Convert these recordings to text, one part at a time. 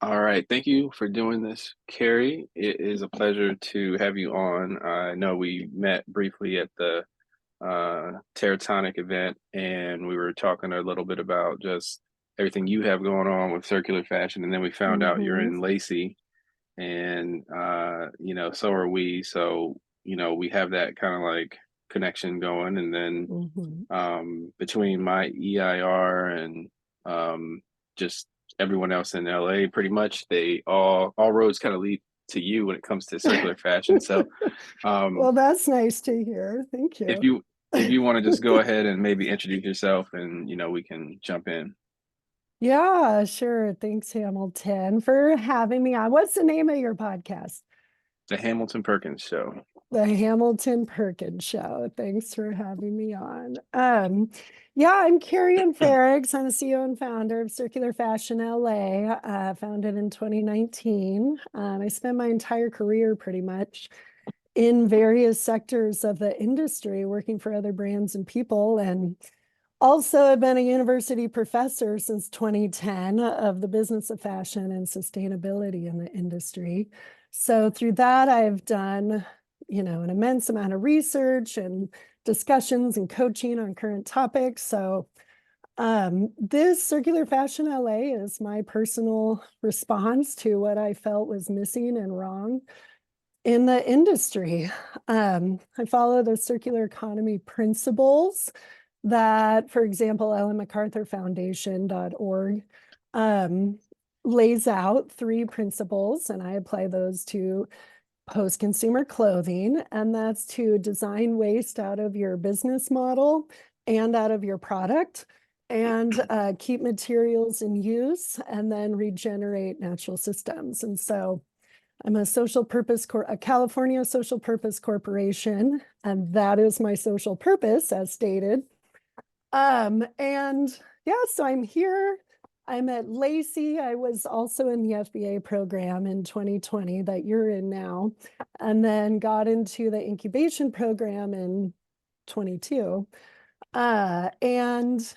All right. Thank you for doing this, Carrie. It is a pleasure to have you on. I know we met briefly at the Teratonic event, and we were talking a little bit about just everything you have going on with circular fashion. And then we found out you're Hmm. in Lacey, and so are we. So, we have that kind of like connection going. And then Hmm. between my EIR and just everyone else in LA, pretty much they all roads kind of lead to you when it comes to circular fashion. So um, Well, that's nice to hear. Thank if you. you want to just go ahead and maybe introduce yourself, and we can jump in. Yeah, sure. Thanks, Hamilton, for having me on. What's the name of your podcast? The Hamilton Perkins Show. The Hamilton Perkins Show. Thanks for having me on. Yeah, I'm Karri Frerichs. I'm the CEO and founder of Circular Fashion LA, founded in 2019. I spent my entire career pretty much in various sectors of the industry, working for other brands and people. And also, I've been a university professor since 2010 of the business of fashion and sustainability in the industry. So through that, I've done, an immense amount of research and discussions and coaching on current topics. So this Circular Fashion LA is my personal response to what I felt was missing and wrong in the industry. I follow the circular economy principles that, for example, ellenmacarthurfoundation.org um, lays out three principles, and I apply those to post-consumer clothing, and that's to design waste out of your business model and out of your product, and keep materials in use, and then regenerate natural systems. And so I'm a a California social purpose corporation, and that is my social purpose, as stated. And yeah, so I'm here. I'm at Lacey. I was also in the FBA program in 2020 that you're in now, and then got into the incubation program in 22. And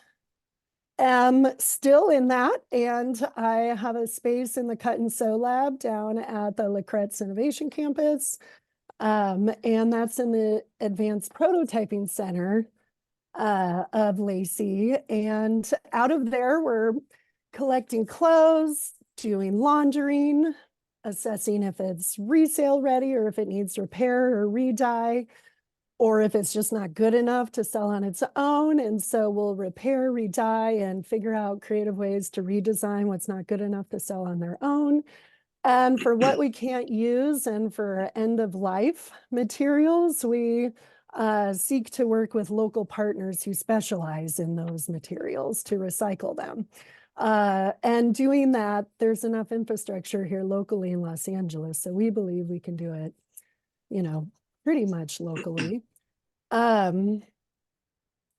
am still in that. And I have a space in the Cut and Sew Lab down at the Lacrette's Innovation Campus. And that's in the Advanced Prototyping Center of Lacey. And out of there, we're collecting clothes, doing laundering, assessing if it's resale ready or if it needs repair or re-dye, or if it's just not good enough to sell on its own. And so we'll repair, re-dye, and figure out creative ways to redesign what's not good enough to sell on their own. And for what we can't use and for end of life materials, we seek to work with local partners who specialize in those materials to recycle them. And doing that, there's enough infrastructure here locally in Los Angeles. So we believe we can do it, you know, pretty much locally. Um,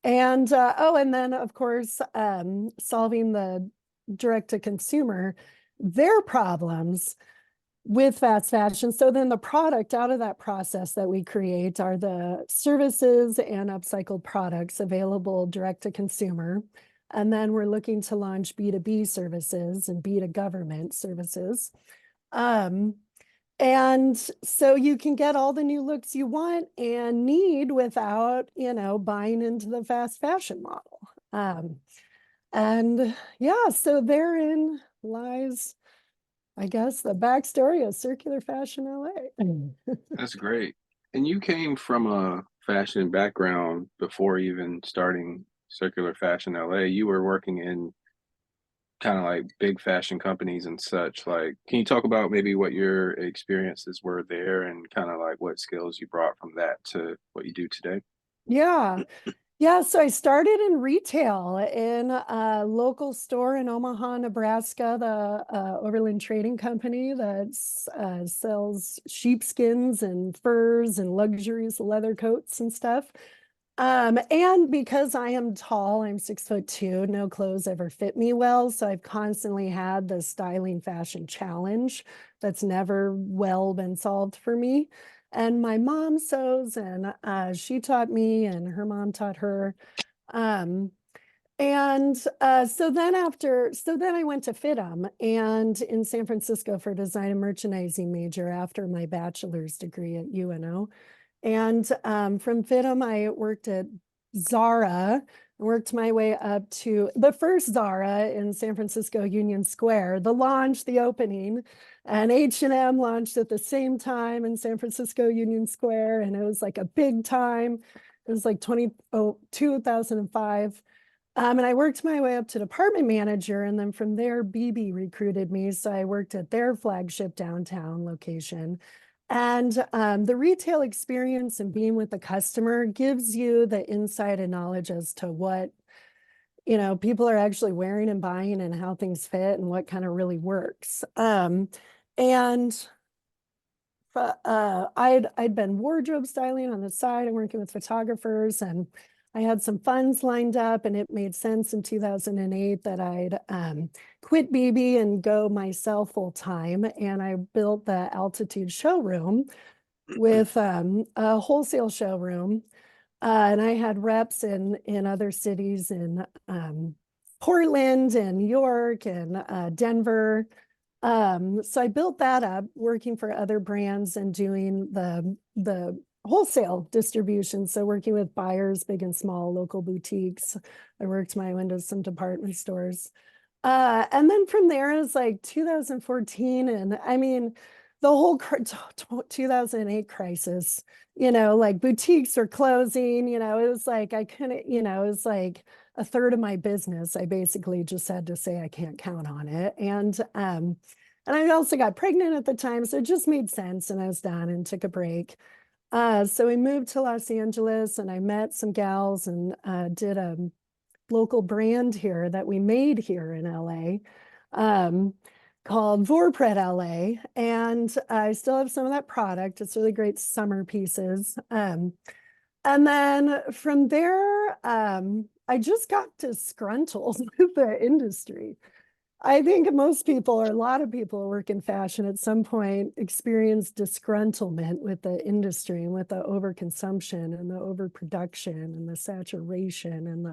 and then of course, solving the direct to consumer, their problems with fast fashion. So then the product out of that process that we create are the services and upcycled products available direct to consumer. And then we're looking to launch B2B services and B2 government services. Um, and so you can get all the new looks you want and need without, buying into the fast fashion model. Um, and yeah, so therein lies, I guess, the backstory of Circular Fashion LA. That's great. And you came from a fashion background before even starting Circular Fashion LA. You were working in kind of like big fashion companies and such. Like, can you talk about maybe what your experiences were there and kind of like what skills you brought from that to what you do today? Yeah. Yeah, so I started in retail in a local store in Omaha, Nebraska, the Overland Trading Company that sells sheepskins and furs and luxuries, leather coats and stuff. And because I am tall, I'm 6'2", no clothes ever fit me well. So I've constantly had the styling fashion challenge that's never well been solved for me. And my mom sews, and she taught me, and her mom taught her. Um, And so then I went to FITM and in San Francisco for design and merchandising major after my bachelor's degree at UNO. And from FITM, I worked at Zara, worked my way up to the first Zara in San Francisco Union Square, the launch, the opening, and H&M launched at the same time in San Francisco Union Square. And it was like a big time. It was like 2005. And I worked my way up to department manager. And then from there, BB recruited me. So I worked at their flagship downtown location. And the retail experience and being with the customer gives you the insight and knowledge as to what, people are actually wearing and buying and how things fit and what kind of really works. And I'd been wardrobe styling on the side and working with photographers, and I had some funds lined up, and it made sense in 2008 that I'd quit BB and go myself full time. And I built the Altitude showroom with a wholesale showroom, and I had reps in other cities in Portland and New York and Denver. So I built that up, working for other brands and doing the wholesale distribution. So working with buyers, big and small, local boutiques. I worked my way into some department stores. And then from there it was like 2014. And I mean, the whole 2008 crisis, like boutiques are closing, it was like I couldn't, it was like a third of my business. I basically just had to say I can't count on it. And I also got pregnant at the time, so it just made sense. And I was done and took a break. So we moved to Los Angeles, and I met some gals and did a local brand here that we made here in LA, called Vorpret LA. And I still have some of that product. It's really great summer pieces. And then from there, I just got disgruntled with the industry. I think most people, or a lot of people who work in fashion at some point, experience disgruntlement with the industry and with the overconsumption and the overproduction and the saturation and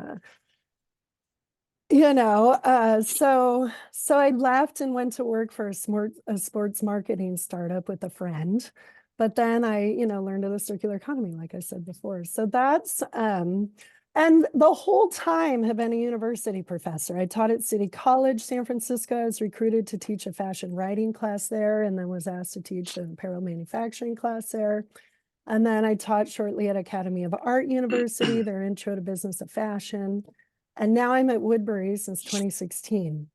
so I left and went to work for a sports marketing startup with a friend. But then I, learned of the circular economy, like I said before. So that's and the whole time have been a university professor. I taught at City College, San Francisco. I was recruited to teach a fashion writing class there, and then was asked to teach an apparel manufacturing class there. And then I taught shortly at Academy of Art University, their intro to business of fashion. And now I'm at Woodbury since 2016,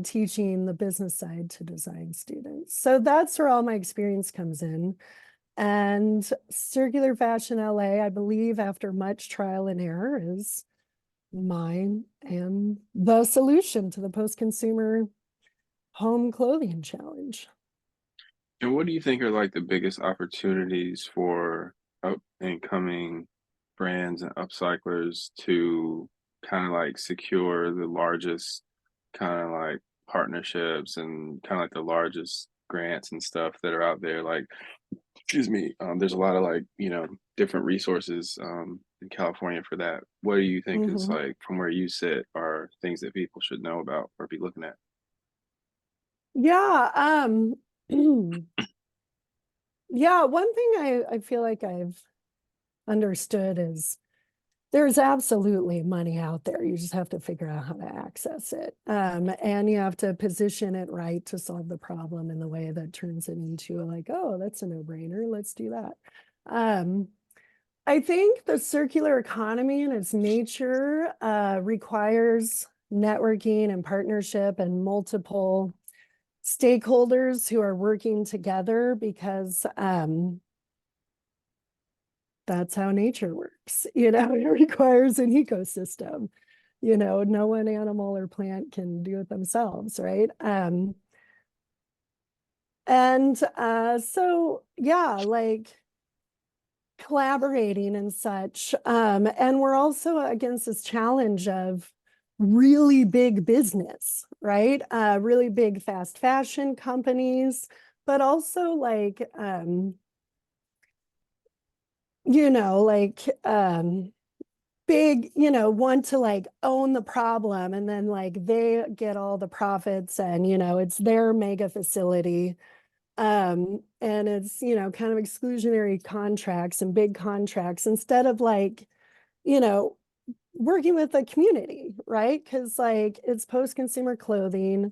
teaching the business side to design students. So that's where all my experience comes in. And Circular Fashion LA, I believe, after much trial and error, is mine and the solution to the post-consumer home clothing challenge. And what do you think are like the biggest opportunities for up and coming brands and upcyclers to kind of like secure the largest kind of like partnerships and kind of like the largest grants and stuff that are out there? Like, excuse me, there's a lot of like, different resources in California for that. What do you think is Mhm. like from where you sit are things that people should know about or be looking at? Yeah, yeah, one thing I feel like I've understood is there's absolutely money out there. You just have to figure out how to access it. And you have to position it right to solve the problem in the way that turns it into like, oh, that's a no-brainer. Let's do that. Um, I think the circular economy in its nature requires networking and partnership and multiple stakeholders who are working together because that's how nature works. It requires an ecosystem. No one animal or plant can do it themselves, right? And so yeah, like collaborating and such. And we're also against this challenge of really big business, right? Really big fast fashion companies, but also like like big, want to like own the problem, and then like they get all the profits, and it's their mega facility. And it's, kind of exclusionary contracts and big contracts instead of like, you know, working with the community, right? Because like it's post-consumer clothing,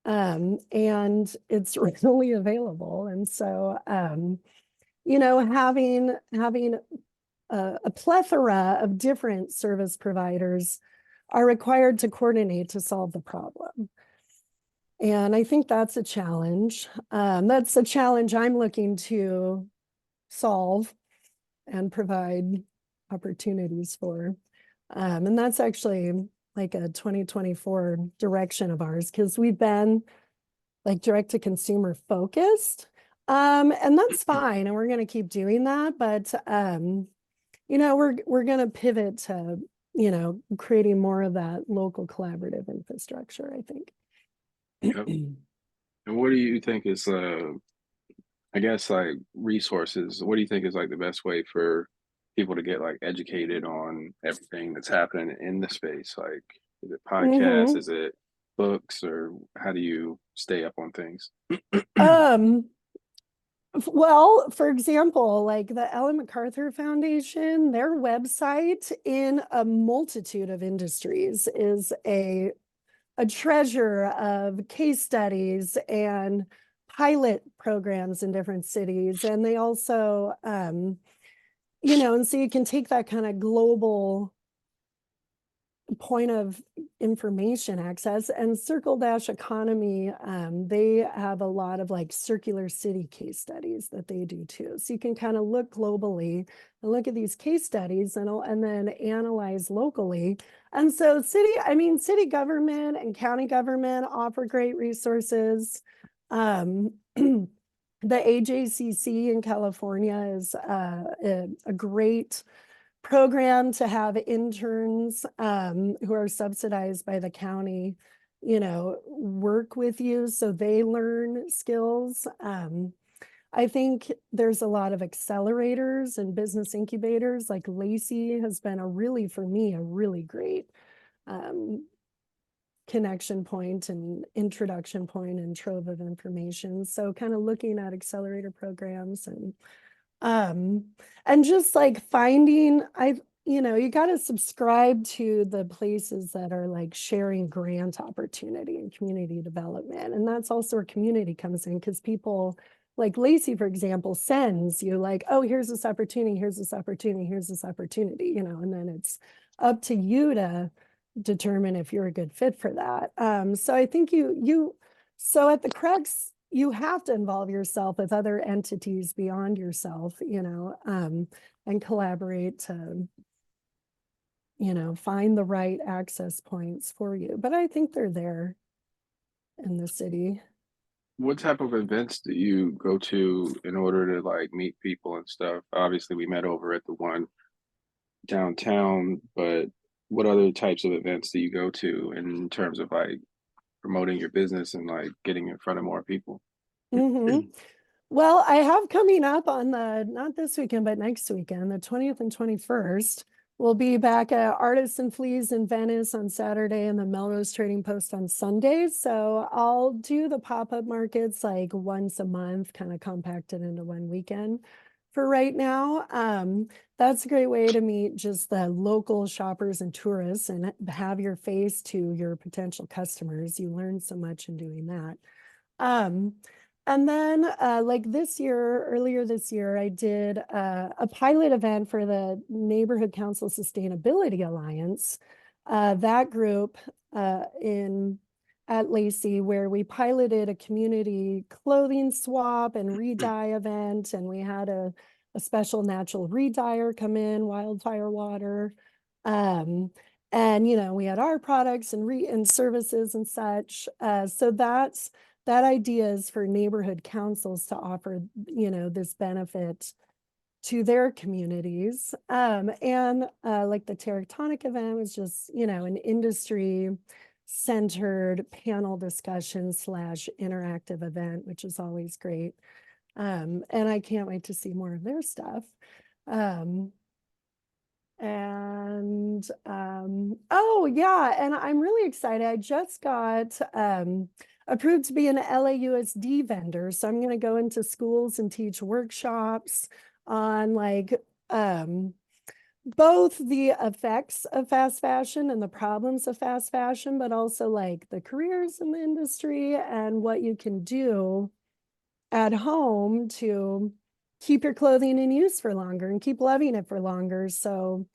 and it's readily available. And so, having a plethora of different service providers are required to coordinate to solve the problem. And I think that's a challenge. That's a challenge I'm looking to solve and provide opportunities for. And that's actually like a 2024 direction of ours, because we've been like direct to consumer focused. And that's fine. And we're going to keep doing that. But, we're going to pivot to, creating more of that local collaborative infrastructure, I think. Yep. And what do you think is I guess like resources, what do you think is like the best way for people to get like educated on everything that's happening in the space? Like, is it podcasts? Hmm. Is it books? Or how do you stay up on things? Um, well, for example, like the Ellen MacArthur Foundation, their website in a multitude of industries is a treasure of case studies and pilot programs in different cities. And they also, and so you can take that kind of global point of information access. And Circle Dash Economy, they have a lot of like circular city case studies that they do too. So you can kind of look globally and look at these case studies, and then analyze locally. And so city government and county government offer great resources. The AJCC in California is a great program to have interns, who are subsidized by the county, work with you so they learn skills. I think there's a lot of accelerators and business incubators. Like Lacey has been for me, a really great um, connection point and introduction point and trove of information. So kind of looking at accelerator programs, um, and just like finding, you got to subscribe to the places that are like sharing grant opportunity and community development. And that's also where community comes in, because people like Lacey, for example, sends you like, oh, here's this opportunity, here's this opportunity, here's this opportunity, and then it's up to you to determine if you're a good fit for that. So I think so at the crux, you have to involve yourself with other entities beyond yourself, and collaborate to, find the right access points for you. But I think they're there in the city. What type of events do you go to in order to like meet people and stuff? Obviously, we met over at the one downtown, but what other types of events do you go to in terms of like promoting your business and like getting in front of more people? Hmm. Well, I have coming up on not this weekend, but next weekend, the 20th and 21st. We'll be back at Artists and Fleas in Venice on Saturday and the Melrose Trading Post on Sunday. So I'll do the pop-up markets like once a month, kind of compacted into one weekend for right now. That's a great way to meet just the local shoppers and tourists and have your face to your potential customers. You learn so much in doing that. Um, and then like earlier this year, I did a pilot event for the Neighborhood Council Sustainability Alliance, that group in at Lacey, where we piloted a community clothing swap and re-dye event. And we had a special natural re-dyer come in, wildfire water. Um, and we had our products and services and such. So that idea is for neighborhood councils to offer, this benefit to their communities. And like the Teratonic event was just, an industry centered panel discussion / interactive event, which is always great. And I can't wait to see more of their stuff. Um, And oh yeah, and I'm really excited. I just got approved to be an LAUSD vendor. So I'm going to go into schools and teach workshops on like both the effects of fast fashion and the problems of fast fashion, but also like the careers in the industry and what you can do at home to keep your clothing in use for longer and keep loving it for longer. So,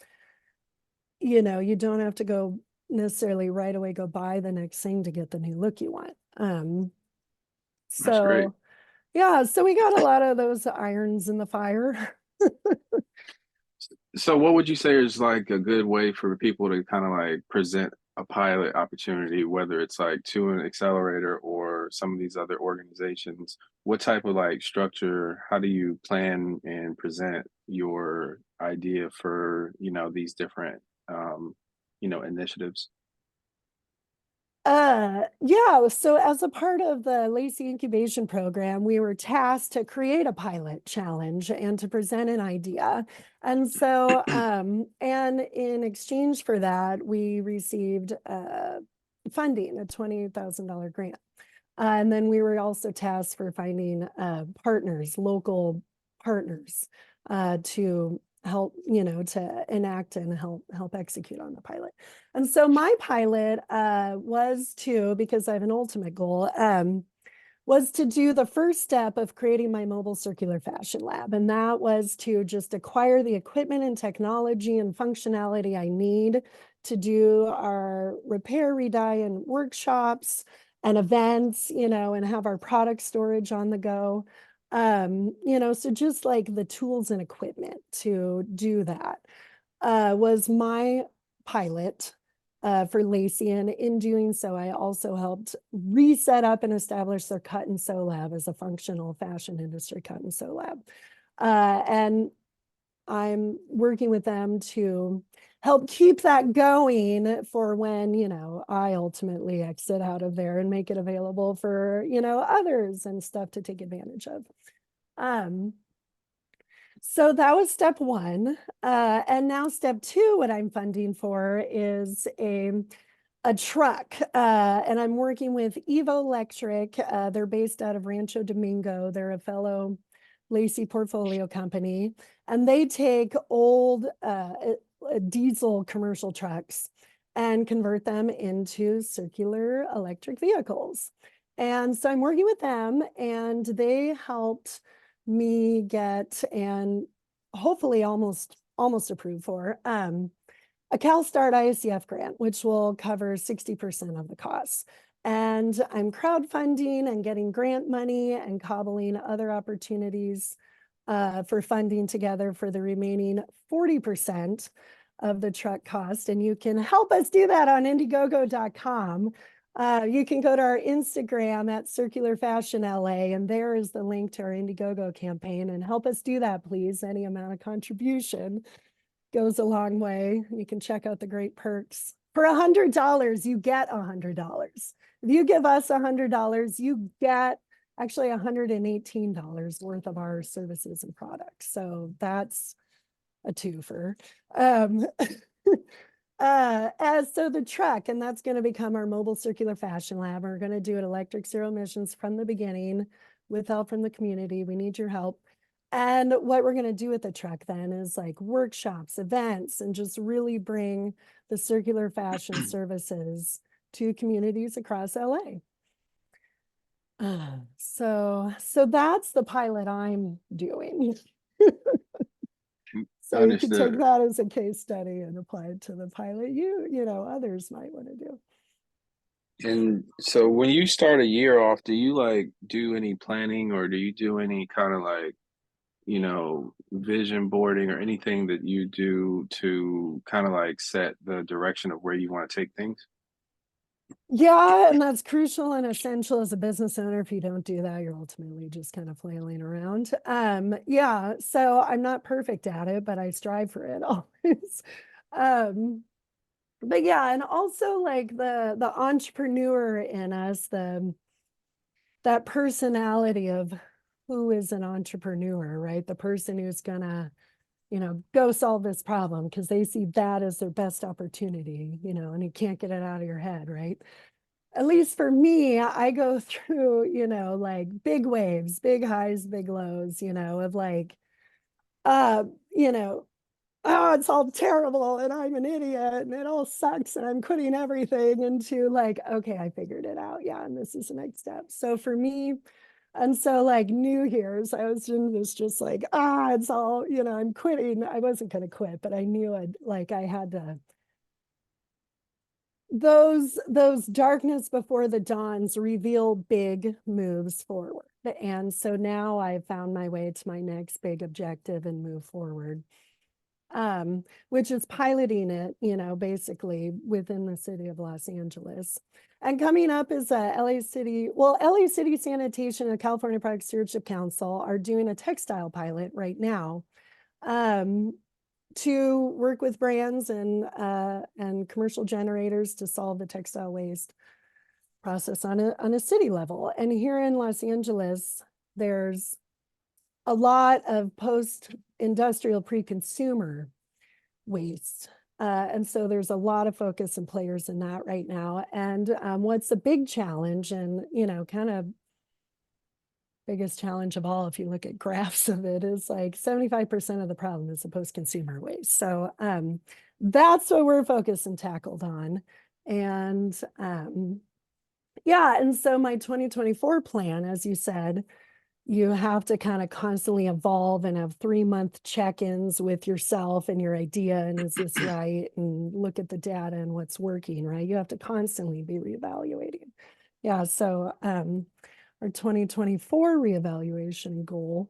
you don't have to go necessarily right away go buy the next thing to get the new look you want. That's great. So yeah, so we got a lot of those irons in the fire. So what would you say is like a good way for people to kind of like present a pilot opportunity, whether it's like to an accelerator or some of these other organizations? What type of like structure, how do you plan and present your idea for, these different initiatives? Yeah, so as a part of the Lacey Incubation Program, we were tasked to create a pilot challenge and to present an idea. And so, and in exchange for that, we received funding, a $20,000 grant. And then we were also tasked for finding partners, local partners, to help, to enact and help execute on the pilot. And so my pilot was to, because I have an ultimate goal, was to do the first step of creating my mobile circular fashion lab. And that was to just acquire the equipment and technology and functionality I need to do our repair, redye, and workshops and events, and have our product storage on the go. So just like the tools and equipment to do that was my pilot for Lacey. And in doing so, I also helped reset up and establish their cut and sew lab as a functional fashion industry cut and sew lab. And I'm working with them to help keep that going for when, I ultimately exit out of there and make it available for, others and stuff to take advantage of. So that was step one. And now step two, what I'm funding for is a truck. And I'm working with Evo Electric. They're based out of Rancho Domingo. They're a fellow Lacey portfolio company. And they take old diesel commercial trucks and convert them into circular electric vehicles. And so I'm working with them, and they helped me get and hopefully almost approved for a CalSTART ICF grant, which will cover 60% of the costs. And I'm crowdfunding and getting grant money and cobbling other opportunities for funding together for the remaining 40% of the truck cost. And you can help us do that on Indiegogo.com. You can go to our Instagram at Circular Fashion LA, and there is the link to our Indiegogo campaign. And help us do that, please. Any amount of contribution goes a long way. You can check out the great perks. For $100, you get $100. If you give us $100, you get actually $118 worth of our services and products. So that's a twofer. So the truck, and that's going to become our mobile circular fashion lab. We're going to do it electric zero emissions from the beginning with help from the community. We need your help. And what we're going to do with the truck then is like workshops, events, and just really bring the circular fashion services to communities across LA. So that's the pilot I'm doing. So you can take Understood. that as a case study and apply it to the pilot others might want to do. And so when you start a year off, do you like do any planning or do you do any kind of like, vision boarding or anything that you do to kind of like set the direction of where you want to take things? Yeah, and that's crucial and essential as a business owner. If you don't do that, you're ultimately just kind of flailing around. Yeah, so I'm not perfect at it, but I strive for it always. Um, but yeah, and also like the entrepreneur in us, that personality of who is an entrepreneur, right? The person who's gonna go solve this problem because they see that as their best opportunity, and you can't get it out of your head, right? At least for me, I go through, like big waves, big highs, big lows, of like, uh, you know, oh, it's all terrible and I'm an idiot and it all sucks and I'm quitting everything into like, okay, I figured it out. Yeah. And this is the next step. So for me, and so like New Year's, I was in this just like, it's all, I'm quitting. I wasn't going to quit, but I knew I had to, those darkness before the dawns reveal big moves forward. And so now I've found my way to my next big objective and move forward, which is piloting it, basically within the city of Los Angeles. And coming up is LA City, well, LA City Sanitation and California Product Stewardship Council are doing a textile pilot right now, to work with brands and commercial generators to solve the textile waste process on a city level. And here in Los Angeles, there's a lot of post-industrial pre-consumer waste. And so there's a lot of focus and players in that right now. And what's the big challenge and, kind of biggest challenge of all, if you look at graphs of it, is like 75% of the problem is the post-consumer waste. So that's what we're focused and tackled on. And yeah, and so my 2024 plan, as you said, you have to kind of constantly evolve and have 3-month check-ins with yourself and your idea, and is this right? And look at the data and what's working, right? You have to constantly be reevaluating. Yeah, so our 2024 reevaluation goal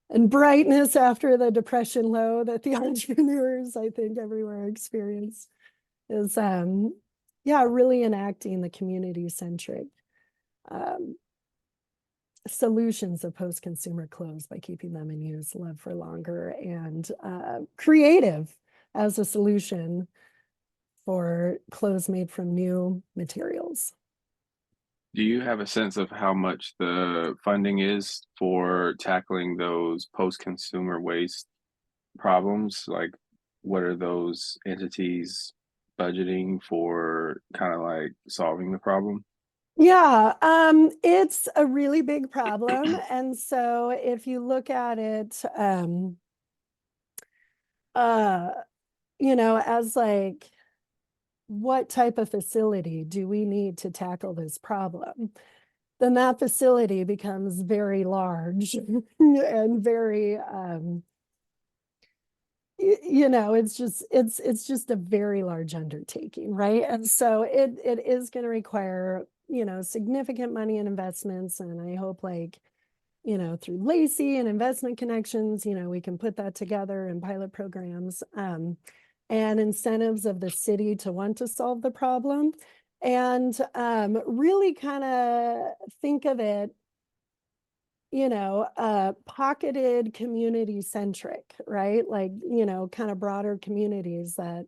and brightness after the depression low that the entrepreneurs, I think, everywhere experience is, yeah, really enacting the community-centric solutions of post-consumer clothes by keeping them in use, love for longer, and creative as a solution for clothes made from new materials. Do you have a sense of how much the funding is for tackling those post-consumer waste problems? Like, what are those entities budgeting for kind of like solving the problem? Yeah, it's a really big problem. And so if you look at it, uh, as like, what type of facility do we need to tackle this problem? Then that facility becomes very large and very, it's just a very large undertaking, right? And so it is going to require, significant money and investments. And I hope through Lacey and investment connections, we can put that together in pilot programs, and incentives of the city to want to solve the problem. And really kind of think of it, pocketed community centric, right? Like, kind of broader communities that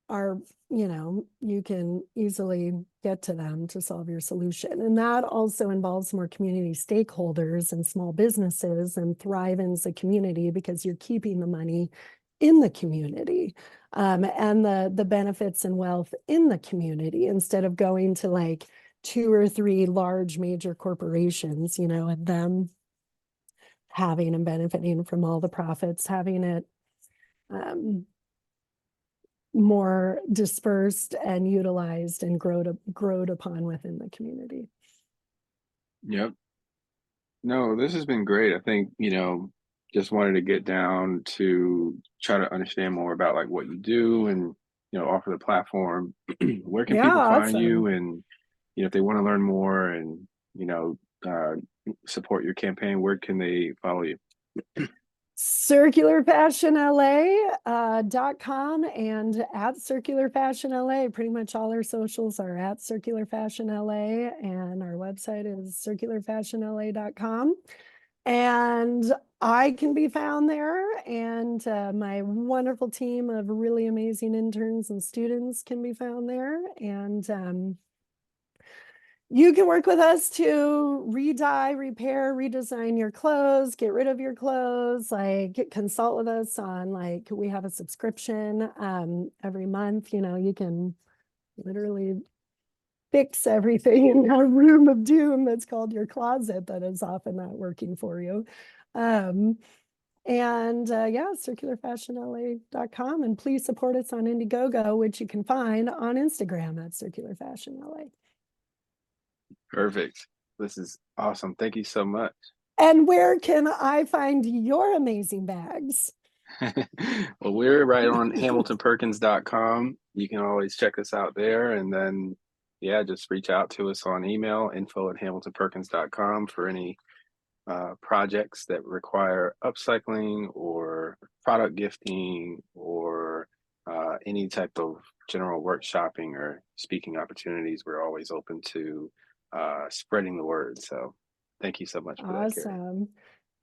are, you can easily get to them to solve your solution. And that also involves more community stakeholders and small businesses and thrive as a community because you're keeping the money in the community, and the benefits and wealth in the community instead of going to like 2 or 3 large major corporations, and them having and benefiting from all the profits, having it more dispersed and utilized and growed upon within the community. Yep. No, this has been great. I think, just wanted to get down to try to understand more about like what you do and, offer the platform. Where can Yeah, people find you? awesome. And, if they want to learn more and, uh, support your campaign, where can they follow you? circularfashionla.com and at Circular Fashion LA. Pretty much all our socials are at Circular Fashion LA, and our website is circularfashionla.com. And I can be found there, and my wonderful team of really amazing interns and students can be found there. And You can work with us to re-dye, repair, redesign your clothes, get rid of your clothes, like consult with us on like we have a subscription every month. You can literally fix everything in that room of doom that's called your closet that is often not working for you. Um, and yeah, circularfashionla.com. And please support us on Indiegogo, which you can find on Instagram at circularfashionla. Perfect. This is awesome. Thank you so much. And where can I find your amazing bags? Well, we're right on hamiltonperkins.com. You can always check us out there. And then, yeah, just reach out to us on email, info@hamiltonperkins.com for any projects that require upcycling or product gifting or any type of general workshopping or speaking opportunities. We're always open to spreading the word. So thank you so much for that, Karri. Awesome.